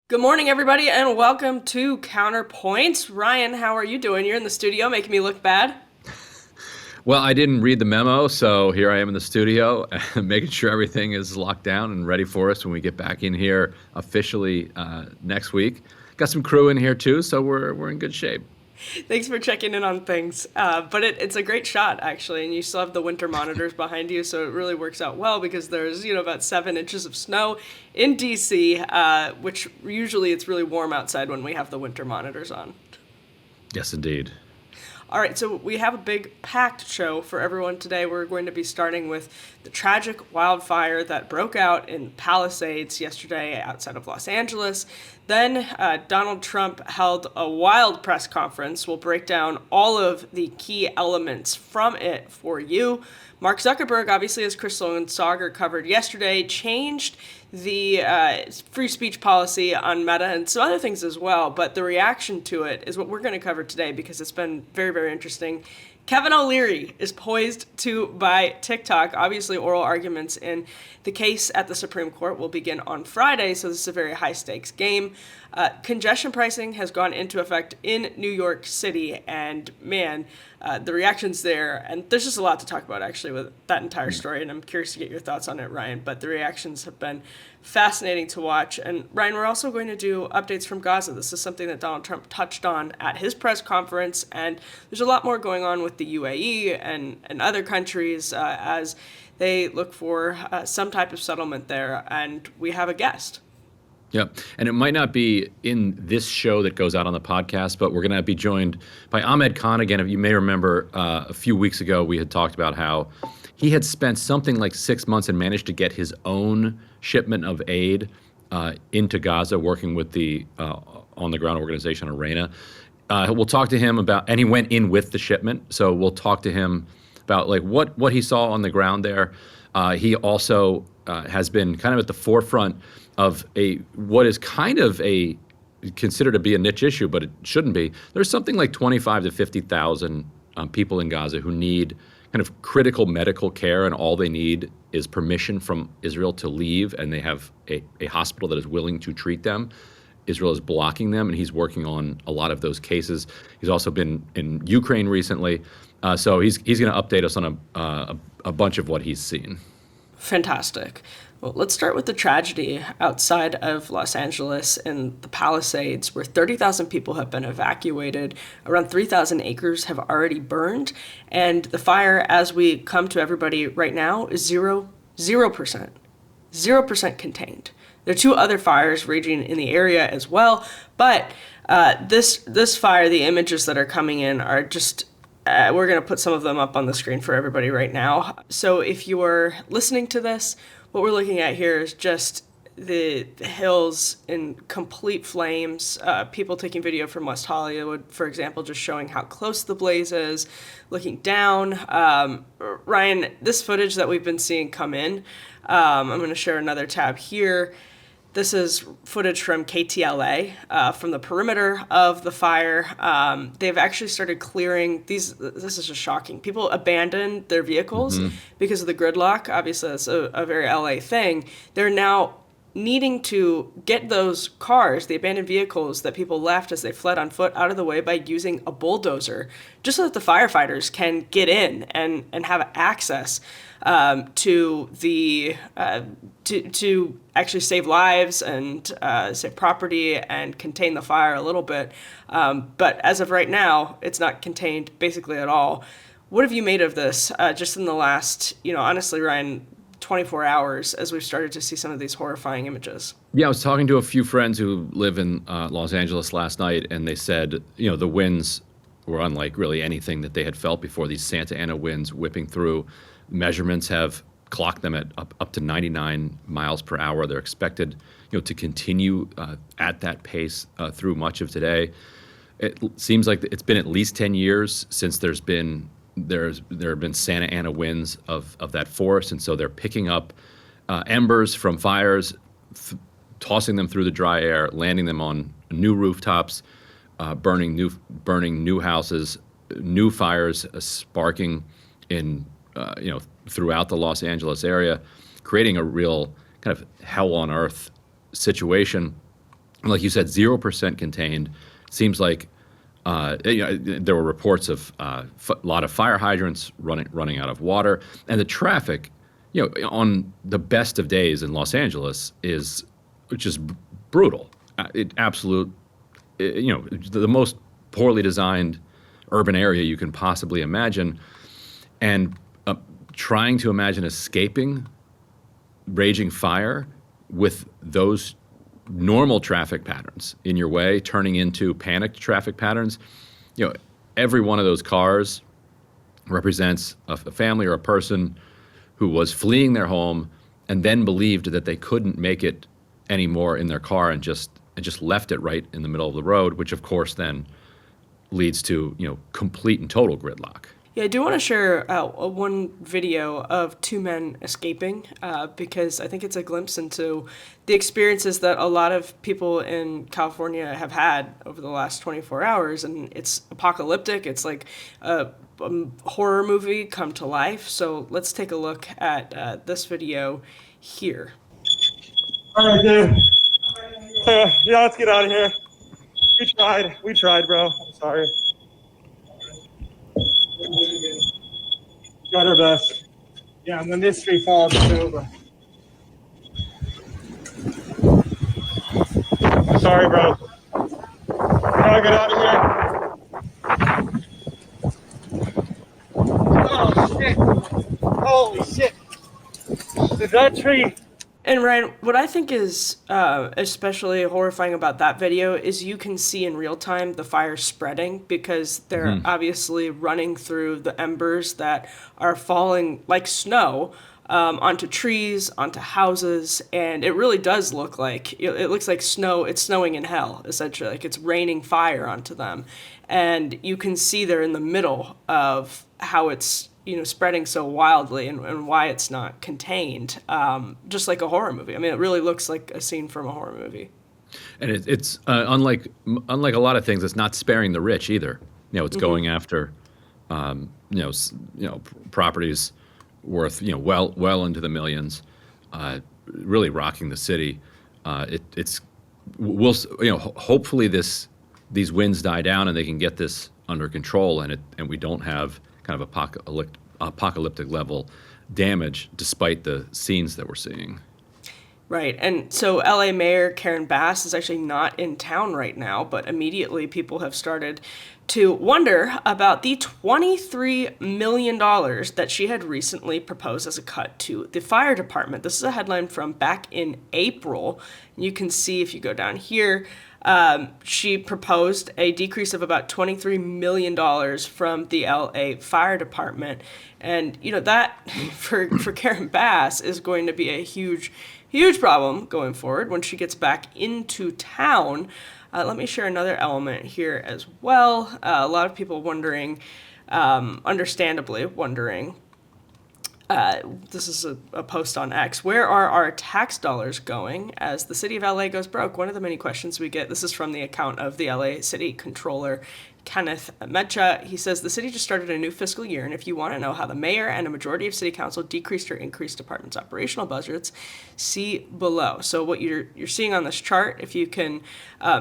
Good morning, everybody, and welcome to Counterpoints. Ryan, how are you doing? You're in the studio making me look bad. Well, I didn't read the memo, so here I am in the studio, making sure everything is locked down and ready for us when we get back in here officially next week. Got some crew in here too, so we're in good shape. Thanks for checking in on things. But it's a great shot, actually, and you still have the winter monitors behind you, so it really works out well because there's, about 7 inches of snow in DC, which usually it's really warm outside when we have the winter monitors on. Yes, indeed. All right, so we have a big packed show for everyone today. We're going to be starting with the tragic wildfire that broke out in Palisades yesterday outside of Los Angeles. Then Donald Trump held a wild press conference. We'll break down all of the key elements from it for you. Mark Zuckerberg, obviously, as Crystal and Sauger covered yesterday, changed the free speech policy on Meta and some other things as well. But the reaction to it is what we're going to cover today because it's been very, very interesting. Kevin O'Leary is poised to buy TikTok. Obviously, oral arguments in the case at the Supreme Court will begin on Friday, so this is a very high-stakes game. Congestion pricing has gone into effect in New York City, and man, the reactions there, and there's just a lot to talk about actually with that entire story, and I'm curious to get your thoughts on it, Ryan, but the reactions have been fascinating to watch. And Ryan, we're also going to do updates from Gaza. This is something that Donald Trump touched on at his press conference, and there's a lot more going on with the UAE and other countries as they look for some type of settlement there, and we have a guest. Yep. And it might not be in this show that goes out on the podcast, but we're going to be joined by Ahmed Khan again. If you may remember, a few weeks ago, we had talked about how he had spent something like 6 months and managed to get his own shipment of aid into Gaza, working with the on-the-ground organization Arena. We'll talk to him about, and he went in with the shipment, so we'll talk to him about like what he saw on the ground there. He also has been kind of at the forefront of what is kind of considered to be a niche issue, but it shouldn't be. There's something like 25 to 50,000 people in Gaza who need kind of critical medical care, and all they need is permission from Israel to leave, and they have a hospital that is willing to treat them. Israel is blocking them, and he's working on a lot of those cases. He's also been in Ukraine recently, so he's going to update us on a bunch of what he's seen. Fantastic. Well, let's start with the tragedy outside of Los Angeles in the Palisades, where 30,000 people have been evacuated. Around 3,000 acres have already burned. And the fire, as we come to everybody right now, is 0%. 0% contained. There are two other fires raging in the area as well. But this fire, the images that are coming in are just we're going to put some of them up on the screen for everybody right now. So if you are listening to this, what we're looking at here is just the hills in complete flames. People taking video from West Hollywood, for example, just showing how close the blaze is, looking down. Ryan, this footage that we've been seeing come in, I'm going to share another tab here. This is footage from KTLA from the perimeter of the fire. They've actually started clearing these. This is just shocking. People abandoned their vehicles because of the gridlock. Obviously, that's a very LA thing. They're now needing to get those cars, the abandoned vehicles that people left as they fled on foot, out of the way by using a bulldozer, just so that the firefighters can get in and have access to the to actually save lives and save property and contain the fire a little bit. But as of right now, it's not contained basically at all. What have you made of this just in the last, honestly, Ryan, 24 hours as we've started to see some of these horrifying images? Yeah, I was talking to a few friends who live in Los Angeles last night, and they said, the winds were unlike really anything that they had felt before. These Santa Ana winds whipping through. Measurements have clocked them at up to 99 miles per hour. They're expected, to continue at that pace through much of today. It seems like it's been at least 10 years since there have been Santa Ana winds of that force, and so they're picking up embers from fires, tossing them through the dry air, landing them on new rooftops, burning new houses, new fires sparking in throughout the Los Angeles area, creating a real kind of hell on earth situation. like you said, 0% contained. Seems like there were reports of a lot of fire hydrants running out of water, and the traffic, on the best of days in Los Angeles is just brutal. It absolute, the most poorly designed urban area you can possibly imagine, and trying to imagine escaping raging fire with those normal traffic patterns in your way turning into panicked traffic patterns. Every one of those cars represents a family or a person who was fleeing their home and then believed that they couldn't make it anymore in their car and just left it right in the middle of the road, which of course then leads to complete and total gridlock. Yeah, I do want to share one video of two men escaping because I think it's a glimpse into the experiences that a lot of people in California have had over the last 24 hours. And it's apocalyptic. It's like a horror movie come to life. So let's take a look at this video here. All right, dude. Yeah, let's get out of here. We tried, bro. I'm sorry. Got our best. Yeah, and then this tree falls, it's over. I'm sorry, bro. Gotta get out of here. Oh, shit. Holy shit. Dude, that tree. And Ryan, what I think is especially horrifying about that video is you can see in real time the fire spreading because they're obviously running through the embers that are falling like snow onto trees, onto houses, and it really does look like it looks like snow. It's snowing in hell, essentially, like it's raining fire onto them, and you can see they're in the middle of how it's spreading so wildly and why it's not contained, just like a horror movie. I mean, it really looks like a scene from a horror movie. And it's unlike a lot of things, it's not sparing the rich either. It's going after, properties worth well into the millions, really rocking the city. Hopefully these winds die down and they can get this under control, and we don't have kind of apocalyptic level damage despite the scenes that we're seeing. Right. And so LA Mayor Karen Bass is actually not in town right now, but immediately people have started to wonder about the $23 million that she had recently proposed as a cut to the fire department. This is a headline from back in April. You can see if you go down here, she proposed a decrease of about $23 million from the LA Fire Department. And, that for Karen Bass is going to be a huge problem going forward when she gets back into town. Let me share another element here as well. A lot of people wondering, understandably wondering, this is a post on X. Where are our tax dollars going as the city of LA goes broke? One of the many questions we get. This is from the account of the LA City Controller, Kenneth Mecha. He says the city just started a new fiscal year, and if you want to know how the mayor and a majority of city council decreased or increased departments' operational budgets, see below. So what you're seeing on this chart, if you can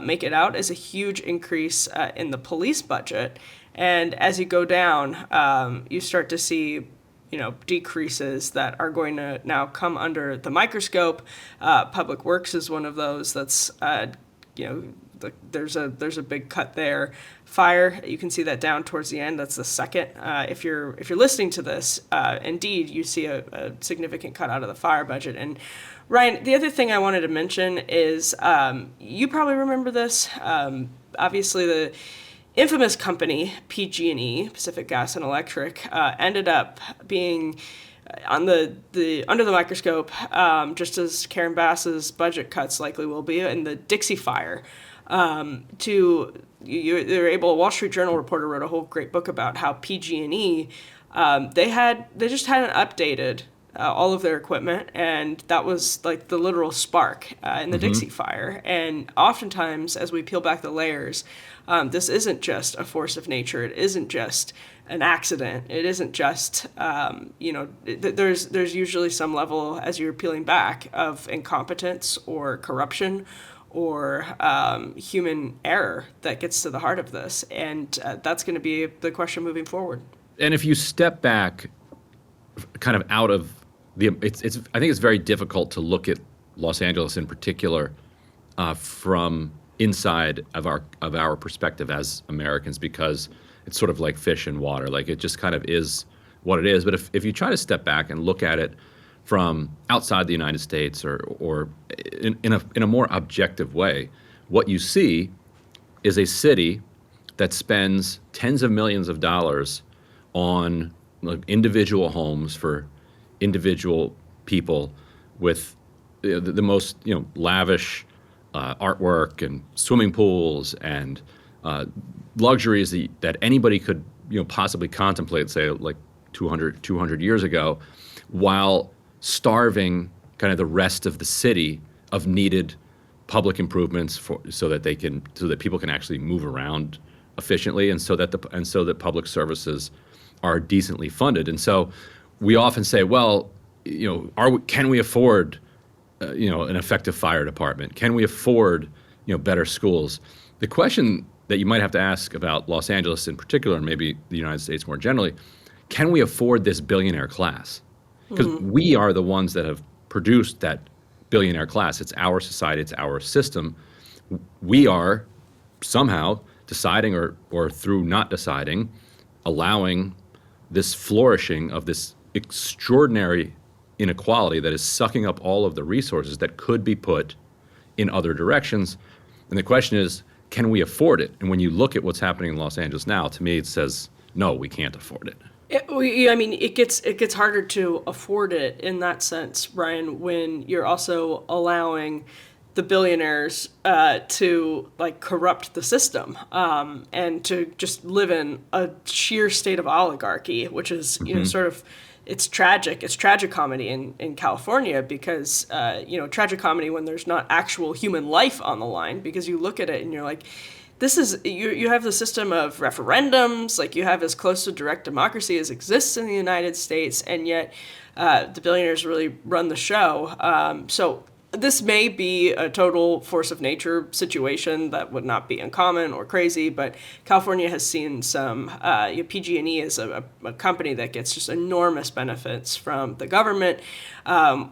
make it out, is a huge increase in the police budget. And as you go down, you start to see decreases that are going to now come under the microscope. Public Works is one of those that's, there's a big cut there. Fire, you can see that down towards the end. That's the second. If you're listening to this, indeed, you see a significant cut out of the fire budget. And Ryan, the other thing I wanted to mention is you probably remember this. Obviously, the infamous company PG&E, Pacific Gas and Electric, ended up being on the under the microscope, just as Karen Bass's budget cuts likely will be in the Dixie Fire. They were able. A Wall Street Journal reporter wrote a whole great book about how PG&E they just hadn't updated all of their equipment, and that was like the literal spark in the Dixie Fire. And oftentimes, as we peel back the layers, this isn't just a force of nature. It isn't just an accident. It isn't just there's usually some level, as you're peeling back, of incompetence or corruption or human error that gets to the heart of this. And that's going to be the question moving forward. And if you step back kind of out of I think it's very difficult to look at Los Angeles in particular from inside of our perspective as Americans, because it's sort of like fish in water. Like, it just kind of is what it is. But if you try to step back and look at it from outside the United States, or in a more objective way, what you see is a city that spends tens of millions of dollars on individual homes for individual people with the most lavish artwork and swimming pools and luxuries that anybody could possibly contemplate, say like 200 years ago, while starving kind of the rest of the city of needed public improvements so that people can actually move around efficiently, and so that public services are decently funded. And so we often say, well, can we afford an effective fire department? Can we afford better schools? The question that you might have to ask about Los Angeles in particular, and maybe the United States more generally, can we afford this billionaire class? Because we are the ones that have produced that billionaire class. It's our society, it's our system. We are somehow deciding, or through not deciding, allowing this flourishing of this extraordinary inequality that is sucking up all of the resources that could be put in other directions. And the question is, can we afford it? And when you look at what's happening in Los Angeles now, to me it says, no, we can't afford it. It gets harder to afford it in that sense, Ryan, when you're also allowing the billionaires to corrupt the system and to just live in a sheer state of oligarchy, which is sort of, it's tragic. It's tragicomedy in California, because tragicomedy when there's not actual human life on the line, because you look at it and you're like, this is, you have the system of referendums, like you have as close to direct democracy as exists in the United States, and yet the billionaires really run the show. So this may be a total force of nature situation that would not be uncommon or crazy, but California has seen some, PG&E is a company that gets just enormous benefits from the government.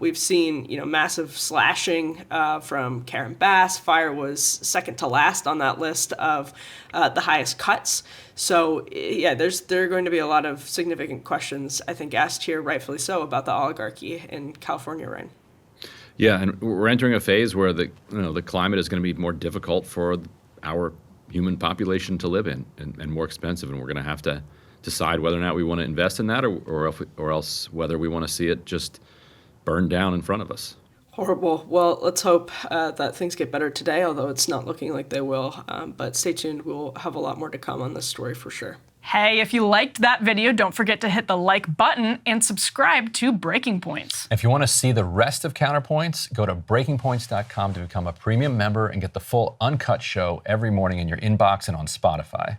We've seen, massive slashing from Karen Bass. Fire was second to last on that list of the highest cuts. So yeah, there are going to be a lot of significant questions, I think, asked here, rightfully so, about the oligarchy in California, Ryan. Yeah, and we're entering a phase where the climate is going to be more difficult for our human population to live in, and more expensive, and we're going to have to decide whether or not we want to invest in that, or else whether we want to see it just burn down in front of us. Horrible. Well, let's hope that things get better today, although it's not looking like they will. But stay tuned. We'll have a lot more to come on this story for sure. Hey, if you liked that video, don't forget to hit the like button and subscribe to Breaking Points. If you want to see the rest of Counterpoints, go to breakingpoints.com to become a premium member and get the full uncut show every morning in your inbox and on Spotify.